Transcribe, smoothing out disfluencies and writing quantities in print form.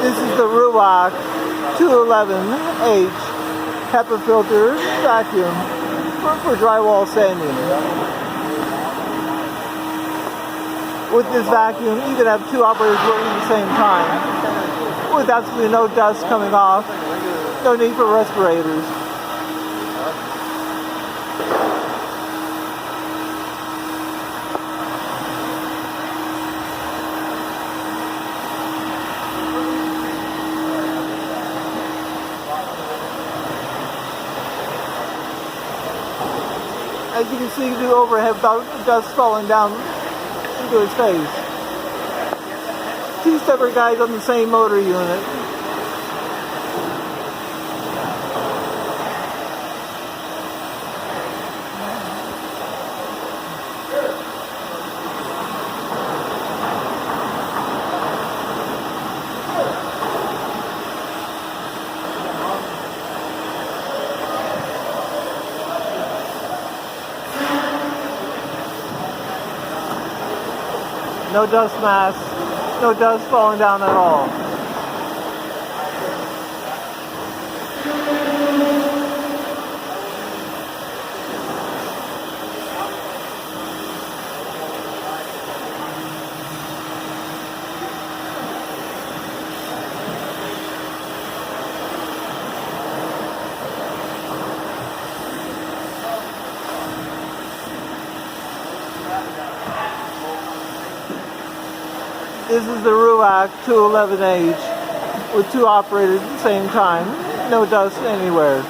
This is the Ruwac 211H HEPA filter vacuum for drywall sanding. With this vacuum, you can have two operators working at the same time, with absolutely no dust coming off, no need for respirators. As you can see, the overhead dust falling down into his face. Two separate guys on the same motor unit. No dust mask, no dust falling down at all. This is the Ruwac 211H with two operators at the same time. No dust anywhere.